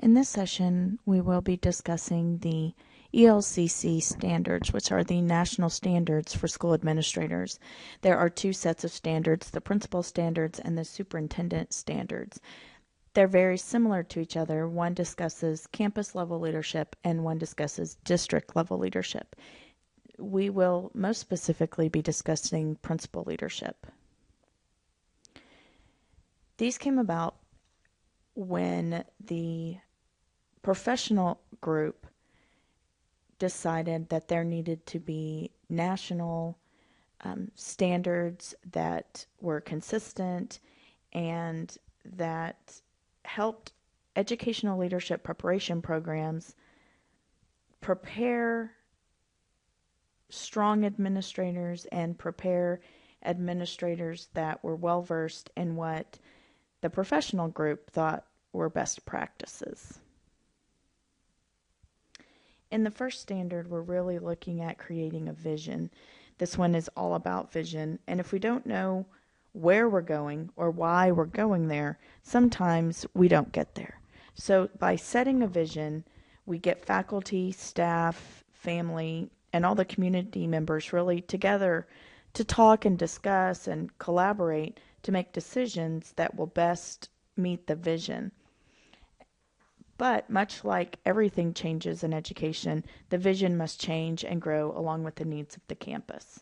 In this session, we will be discussing the ELCC standards, which are the national standards for school administrators. There are two sets of standards, the principal standards and the superintendent standards. They're very similar to each other. One discusses campus level leadership and one discusses district level leadership. We will most specifically be discussing principal leadership. These came about when the professional group decided that there needed to be national standards that were consistent and that helped educational leadership preparation programs prepare strong administrators and prepare administrators that were well versed in what the professional group thought were best practices. In the first standard, we're really looking at creating a vision. This one is all about vision, and if we don't know where we're going or why we're going there, sometimes we don't get there. So by setting a vision, we get faculty, staff, family, and all the community members really together to talk and discuss and collaborate to make decisions that will best meet the vision. But much like everything changes in education, the vision must change and grow along with the needs of the campus.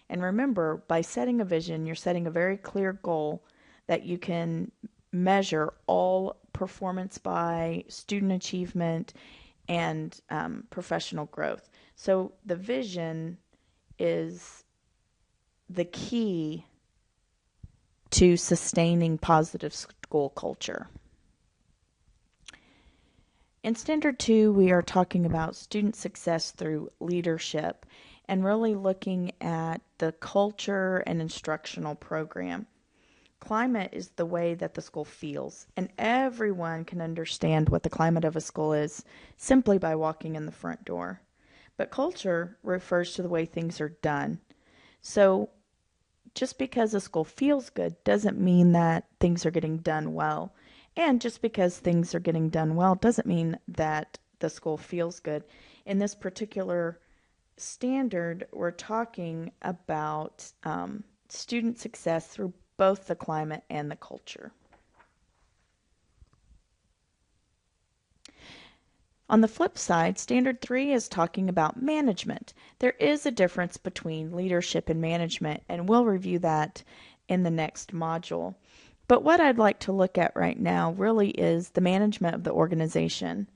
And remember, by setting a vision, you're setting a very clear goal that you can measure all performance by student achievement and professional growth. So the vision is the key to sustaining positive school culture. In Standard 2, we are talking about student success through leadership and really looking at the culture and instructional program. Climate is the way that the school feels, and everyone can understand what the climate of a school is simply by walking in the front door. But culture refers to the way things are done. So just because a school feels good doesn't mean that things are getting done well. And just because things are getting done well doesn't mean that the school feels good. In this particular standard, we're talking about student success through both the climate and the culture. On the flip side, Standard 3 is talking about management. There is a difference between leadership and management, and we'll review that in the next module. But what I'd like to look at right now really is the management of the organization.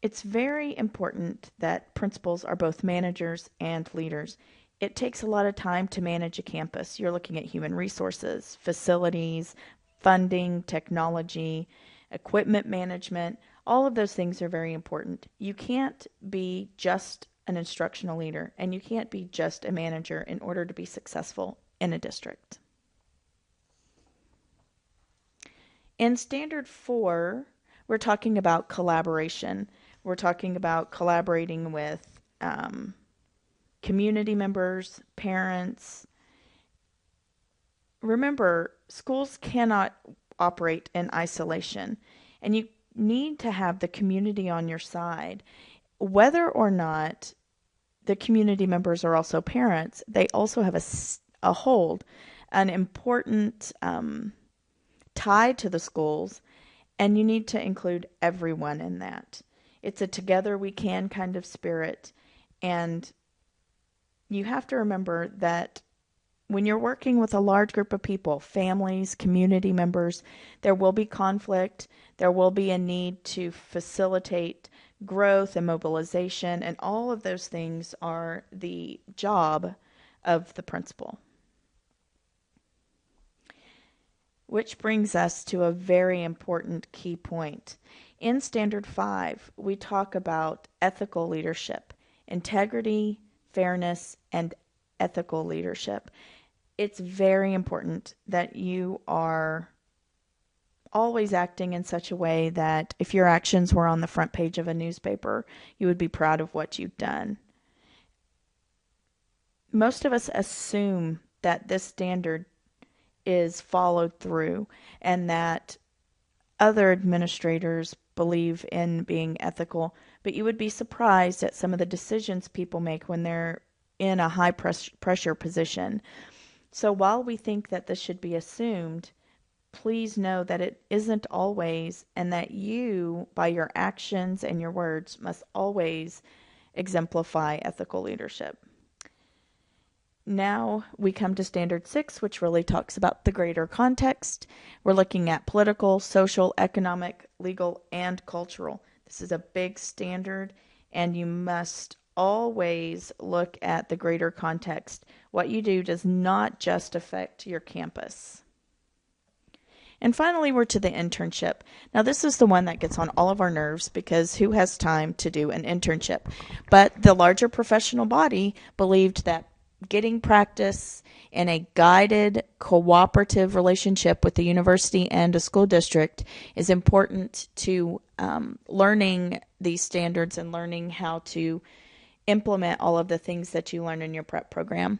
It's very important that principals are both managers and leaders. It takes a lot of time to manage a campus. You're looking at human resources, facilities, funding, technology, equipment management. All of those things are very important. You can't be just an instructional leader, and you can't be just a manager in order to be successful in a district. In Standard 4, we're talking about collaboration. We're talking about collaborating with community members, parents. Remember, schools cannot operate in isolation, and you need to have the community on your side. Whether or not the community members are also parents, they also have an important tie to the schools, and you need to include everyone in that. It's a together we can kind of spirit, and you have to remember that when you're working with a large group of people, families, community members, there will be conflict, there will be a need to facilitate growth and mobilization, and all of those things are the job of the principal. Which brings us to a very important key point. In Standard 5, we talk about ethical leadership, integrity, fairness, and ethical leadership. It's very important that you are always acting in such a way that if your actions were on the front page of a newspaper, you would be proud of what you've done. Most of us assume that this standard is followed through and that other administrators believe in being ethical, but you would be surprised at some of the decisions people make when they're in a high pressure position. So while we think that this should be assumed, please know that it isn't always, and that you, by your actions and your words, must always exemplify ethical leadership. Now we come to Standard 6, which really talks about the greater context. We're looking at political, social, economic, legal, and cultural. This is a big standard, and you must always look at the greater context. What you do does not just affect your campus. And finally, we're to the internship. Now, this is the one that gets on all of our nerves because who has time to do an internship? But the larger professional body believed that getting practice in a guided, cooperative relationship with the university and a school district is important to learning these standards and learning how to implement all of the things that you learn in your prep program.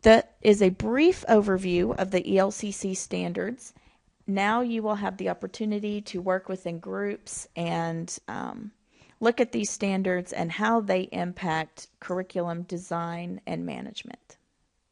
That is a brief overview of the ELCC standards. Now you will have the opportunity to work within groups and look at these standards and how they impact curriculum design and management.